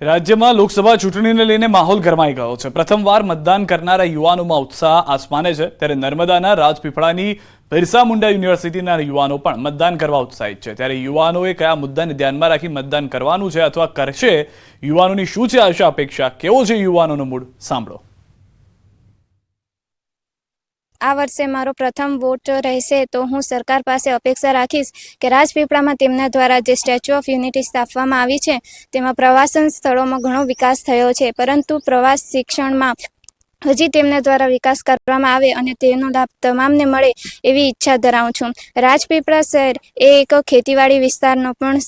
રાજ્યમાં લોકસભા ચૂંટણીને લઈને માહોલ ગરમાઈ ગયો છે। પ્રથમવાર મતદાન કરનારા યુવાનોમાં ઉત્સાહ આસમાને છે, ત્યારે નર્મદાના રાજપીપળાની બિરસા મુંડા યુનિવર્સિટીના યુવાનો પણ મતદાન કરવા ઉત્સાહિત છે। ત્યારે યુવાનોએ કયા મુદ્દાને ધ્યાનમાં રાખી મતદાન કરવાનું છે અથવા કરશે, યુવાનોની શું છે આશા અપેક્ષા, કેવો છે યુવાનોનો મૂડ, સાંભળો। આ વર્ષે મારો પ્રથમ વોટ રહેશે તો હું સરકાર પાસે અપેક્ષા રાખીશ કે રાજપીપળામાં તેમના દ્વારા જે સ્ટેચ્યુ ઓફ યુનિટી સ્થાપવામાં આવી છે તેમાં પ્રવાસન સ્થળોમાં ઘણો વિકાસ થયો છે, પરંતુ પ્રવાસ શિક્ષણમાં હજી તેમના દ્વારા વિકાસ કરવામાં આવે અને તેનો લાભ તમામને મળે એવી ઈચ્છા ધરાવું છું। રાજપીપળા શહેર એ એક ખેતીવાડી વિસ્તારનો પણ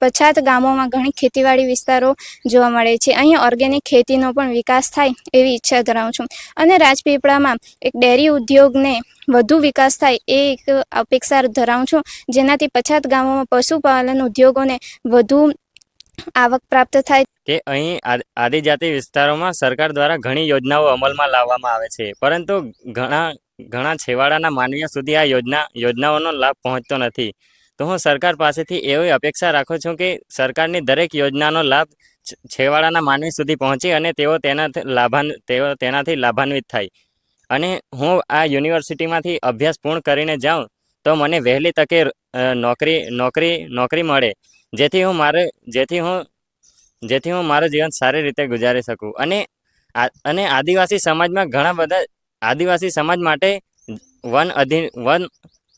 પછાત ગામોમાં ઘણી ખેતીવાડી વિસ્તારો જોવા મળે છે। અહીં ઓર્ગેનિક ખેતીનો પણ વિકાસ થાય એવી ઈચ્છા ધરાવું છું અને રાજપીપળામાં એક ડેરી ઉદ્યોગને વધુ વિકાસ થાય એ એક અપેક્ષા ધરાવું છું, જેનાથી પછાત ગામોમાં પશુપાલન ઉદ્યોગોને વધુ આવક પ્રાપ્ત થાય। કે અહીં આદિજાતિ વિસ્તારોમાં સરકાર દ્વારા ઘણી યોજનાઓ અમલમાં લાવવામાં આવે છે, પરંતુ ઘણા છેવાડાના માનવીઓ સુધી આ યોજનાઓનો લાભ પહોંચતો નથી। તો હું સરકાર પાસેથી એવી અપેક્ષા રાખું છું કે સરકારની દરેક યોજનાનો લાભ છેવાડાના માનવી સુધી પહોંચે અને તેઓ તેનાથી લાભાન્વિત થાય। અને હું આ યુનિવર્સિટીમાંથી અભ્યાસ પૂર્ણ કરીને જાઉં તો મને વહેલી તકે નોકરી મળે, જેથી હું મારું જીવન સારી રીતે ગુજારી શકું। અને આદિવાસી સમાજમાં ઘણા બધા આદિવાસી સમાજ માટે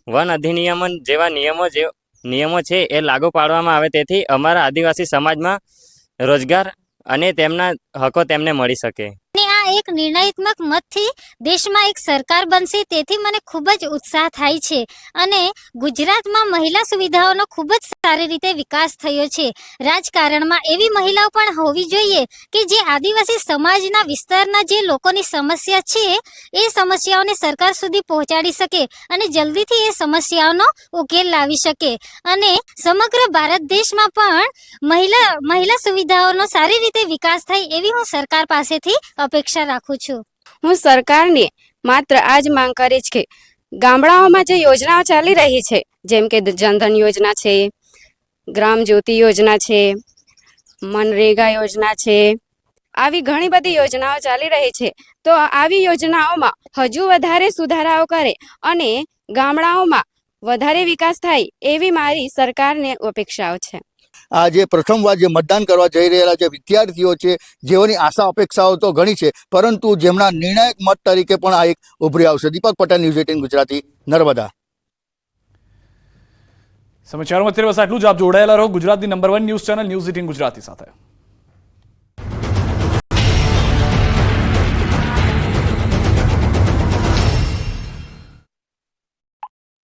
વન અધિનિયમન જેવા નિયમો છે એ લાગુ પાડવામાં આવે, તેથી અમારા આદિવાસી સમાજમાં રોજગાર અને તેમના હકો તેમને મળી શકે। એક નિર્ણયાત્મક મતથી દેશમાં એક સરકાર બનશે, તેથી મને ખૂબ જ ઉત્સાહ થાય છે અને ગુજરાતમાં મહિલા સુવિધાઓનો ખૂબ જ સારી રીતે વિકાસ થયો છે। રાજકારણમાં એવી મહિલાઓ પણ હોવી જોઈએ કે જે આદિવાસી સમાજના વિસ્તારના જે લોકોની સમસ્યા છે એ સમસ્યાઓને સરકાર સુધી પહોંચાડી શકે અને જલ્દીથી એ સમસ્યાઓનો ઉકેલ લાવી શકે અને સમગ્ર ભારત દેશમાં પણ મહિલા સુવિધાઓનો સારી રીતે વિકાસ થાય એવી હું સરકાર પાસેથી અપેક્ષા રાખું છું। હું સરકારને માત્ર આ જ માંગ કરીશ કે ગામડાઓમાં જે યોજનાઓ ચાલી રહી છે, જેમ કે જનધન યોજના છે, ગ્રામ જ્યોતિ યોજના છે, મનરેગા યોજના છે, આવી ઘણી બધી યોજનાઓ ચાલી રહી છે, તો આવી યોજનાઓમાં હજુ વધારે સુધારાઓ કરે અને ગામડાઓમાં વધારે વિકાસ થાય એવી મારી સરકારને અપેક્ષાઓ છે। આજે પ્રથમવાર જે મતદાન કરવા જઈ રહેલા જે વિદ્યાર્થીઓ છે, જેઓની આશા અપેક્ષાઓ તો ઘણી છે, પરંતુ જેમના નિર્ણાયક મત તરીકે પણ આ એક ઉભરી આવશે। દીપક પટેલ, ન્યૂઝ 18 ગુજરાતી, નર્મદા। સમાચારોમાં અત્યારે બસ આટલું જ। આપ જોડાયેલા રહો ગુજરાતની number 1 news channel news 18 Gujarati સાથે।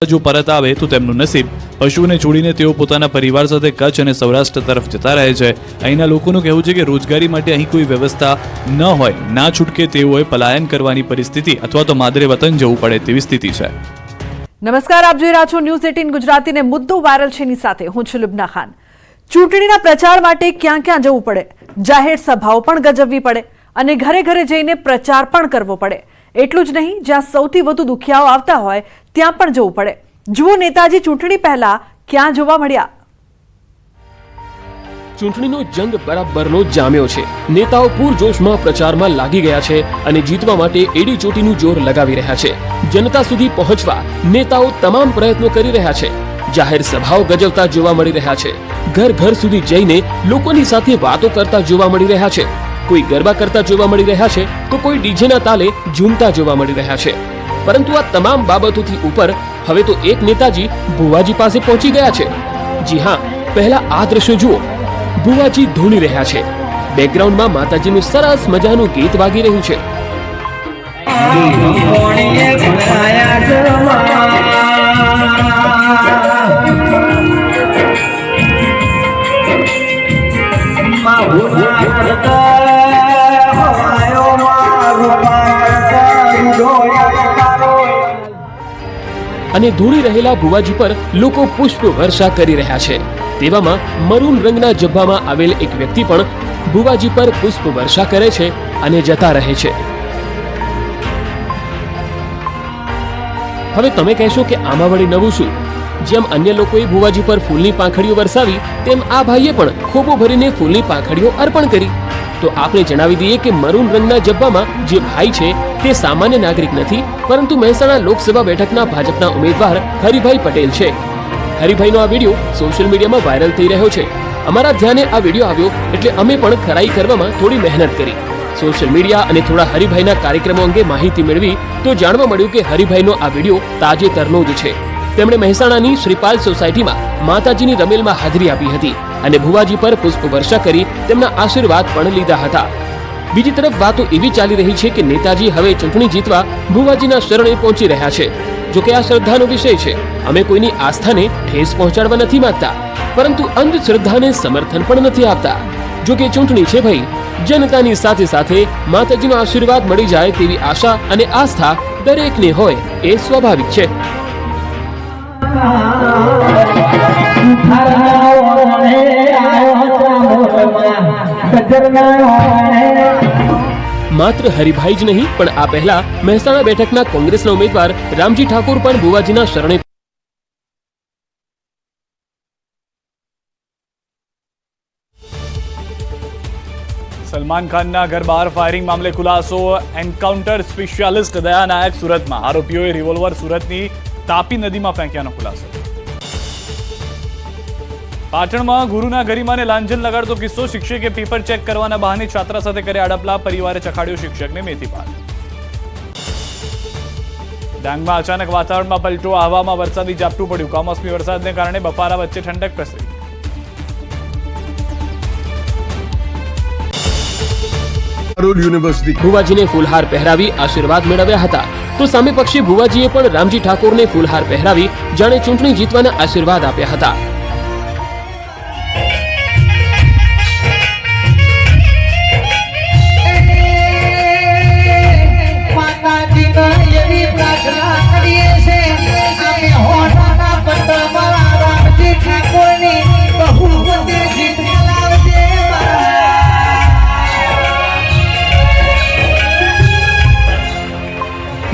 જો પરત આવે તો તેમનું નસીબ, પશુને છોડીને તેઓ પોતાના પરિવાર સાથે કચ્છ અને સૌરાષ્ટ્ર તરફ જતા રહે છે। અહીંના લોકોનું કહેવું છે કે રોજગારી માટે અહીં કોઈ વ્યવસ્થા ન હોય, ના છૂટકે તેઓએ પલાયન કરવાની પરિસ્થિતિ અથવા તો માદરે વતન જવું પડે તેવી સ્થિતિ છે। નમસ્કાર, આપ જોઈ રહ્યા છો ન્યૂઝ 18 ગુજરાતીને મુદ્દો વાયરલ છે ની સાથે હું છું લુબના ખાન। ચૂંટણીના પ્રચાર માટે ક્યાં ક્યાં જવું પડે, જાહેર સભાઓ પણ ગજવવી પડે અને ઘરે ઘરે જઈને પ્રચાર પણ કરવો પડે। એટલું જ નહીં, જ્યાં સૌથી વધુ દુખિયાઓ આવતા હોય ત્યાં પણ જવું પડે। જુઓ નેતાજી ચૂંટણી પહેલા ક્યાં જોવા મળ્યા। ચૂંટણીનો જંગ બરાબરનો જામ્યો છે। નેતાઓ પૂરજોશમાં પ્રચારમાં લાગી ગયા છે અને જીતવા માટે એડી ચોટીનું જોર લગાવી રહ્યા છે। જનતા સુધી પહોંચવા નેતાઓ તમામ પ્રયત્નો કરી રહ્યા છે। જાહેર સભાઓ ગજવતા જોવા મળી રહ્યા છે। ઘર ઘર સુધી જઈને લોકોની સાથે વાતો કરતા જોવા મળી રહ્યા છે। કોઈ ગરબા કરતા જોવા મળી રહ્યા છે તો કોઈ ડીજેના તાલે ઝૂમતા જોવા મળી રહ્યા છે। પરંતુ આ તમામ બાબતોથી ઉપર હવે તો એક નેતાજી ભુવાજી પાસે પહોંચી ગયા છે। જી હા, પહેલા આ દ્રશ્યો જુઓ। ભુવાજી ધૂણી રહ્યા છે, બેકગ્રાઉન્ડમાં માતાજીનું સરસ મજાનું ગીત વાગી રહ્યું છે। અને ધૂળી રહેલા ભુવાજી પર લોકો પુષ્પ વર્ષા કરી રહ્યા છે। તેવામાં મરૂન રંગના જબ્બામાં આવેલ એક વ્યક્તિ પણ ભુવાજી પર પુષ્પ વર્ષા કરે છે અને જતા રહે છે। હવે તમે કહેશો કે આમાં વળી નવું શું? જેમ અન્ય લોકોએ ભુવાજી પર ફૂલની પાંખડીઓ વરસાવી તેમ આ ભાઈએ પણ ખોબો ભરીને ફૂલની પાંખડીઓ અર્પણ કરી. તો આપણે જણાવી દઈએ કે મરૂન રંગના જબ્બામાં જે ભાઈ છે તે સામાન્ય નાગરિક નથી, પરંતુ મહેસાણા લોકસભા બેઠકના ભાજપના ઉમેદવાર હરિભાઈ પટેલ છે. હરિભાઈનો આ વિડીયો સોશિયલ મીડિયામાં વાયરલ થઈ રહ્યો છે. અમારા ધ્યાને આ વિડીયો આવ્યો એટલે અમે પણ ખરાઈ કરવામાં થોડી મહેનત કરી. સોશિયલ મીડિયા અને થોડા હરિભાઈના કાર્યક્રમો અંગે માહિતી મેળવી તો જાણવા મળ્યું કે હરિભાઈનો આ વિડીયો તાજેતરનો જ છે. તેમણે મહેસાણાની શ્રીપાલ સોસાયટીમાં માતાજીની રમેલમાં હાજરી આપી હતી અને ભુવાજી પર પુષ્પ વર્ષા કરી તેમના આશીર્વાદ પણ લીધા હતા. બીજી તરફ વાતો એવી ચાલી રહી છે કે નેતાજી હવે ચૂંટણી જીતવા ભુવાજીના શરણે પહોંચી રહ્યા છે. જો કે આ શ્રદ્ધાનો વિષય છે. અમે કોઈની આસ્થાને ઠેસ પહોંચાડવા નથી માંગતા, પરંતુ અંધશ્રદ્ધાને સમર્થન પણ નથી આપતા. જો કે ચૂંટણી છે ભાઈ, જનતાની સાથે સાથે માતાજીનો આશીર્વાદ મળી જાય તેવી આશા અને આસ્થા દરેકને હોય એ સ્વાભાવિક છે. માત્ર હરિભાઈ જ નહીં, પણ આ પહેલા મહેસાણા બેઠકના કોંગ્રેસના ઉમેદવાર રામજી ઠાકોર પણ ભુવાજીના શરણે સલમાન ખાનના ઘર બહાર ફાયરિંગ મામલે ખુલાસો. એન્કાઉન્ટર સ્પેશિયાલિસ્ટ દયા નાયક સુરતમાં. આરોપીઓએ રિવોલ્વર સુરતની તાપી નદીમાં ફેંક્યાનો ખુલાસો. પાટણમાં ગુરુના ગરિમાને લાંછન લગાડતો કિસ્સો. શિક્ષકે પેપર ચેક કરવાના બહાને છાત્રા સાથે કર્યા અડપલા. પરિવારે ચખાડ્યો શિક્ષકને મેથીપાક. ડાંગમાં અચાનક વાતાવરણમાં પલટો. આહવામાં વરસાદી ઝાપટું પડ્યું. કમોસમી વરસાદને કારણે બફારા વચ્ચે ઠંડક પ્રસરી. ભુવાજીને ફૂલહાર પહેરાવી આશીર્વાદ મેળવ્યા હતા, તો સામે પક્ષે ભુવાજીએ પણ રામજી ઠાકોરને ફૂલહાર પહેરાવી જાણે ચૂંટણી જીતવાના આશીર્વાદ આપ્યા હતા.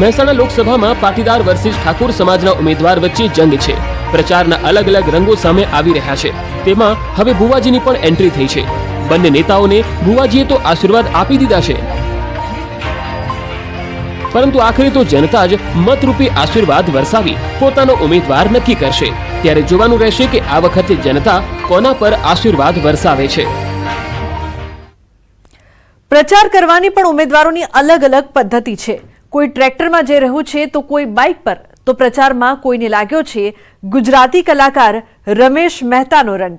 મહેસાણા લોકસભામાં પાટીદાર વર્સિસ ઠાકોર સમાજના ઉમેદવાર વચ્ચે જંગ છે. પ્રચારના અલગ અલગ રંગો સામે આવી રહ્યા છે. તેમાં હવે ભુવાજીની પણ એન્ટ્રી થઈ છે. બંને નેતાઓને ભુવાજીએ તો આશીર્વાદ આપી દીધા છે, પરંતુ આખરે તો જનતા જ મતરૂપી આશીર્વાદ વરસાવી પોતાનો ઉમેદવાર નક્કી કરશે. ત્યારે જોવાનું રહેશે કે આ વખતે જનતા કોના પર આશીર્વાદ વરસાવે છે. પ્રચાર કરવાની પણ ઉમેદવારોની અલગ અલગ પદ્ધતિ છે. કોઈ ટ્રેક્ટરમાં જઈ રહ્યું છે તો કોઈ બાઇક પર. તો પ્રચારમાં કોઈને લાગ્યો છે ગુજરાતી કલાકાર રમેશ મહેતાનો રંગ.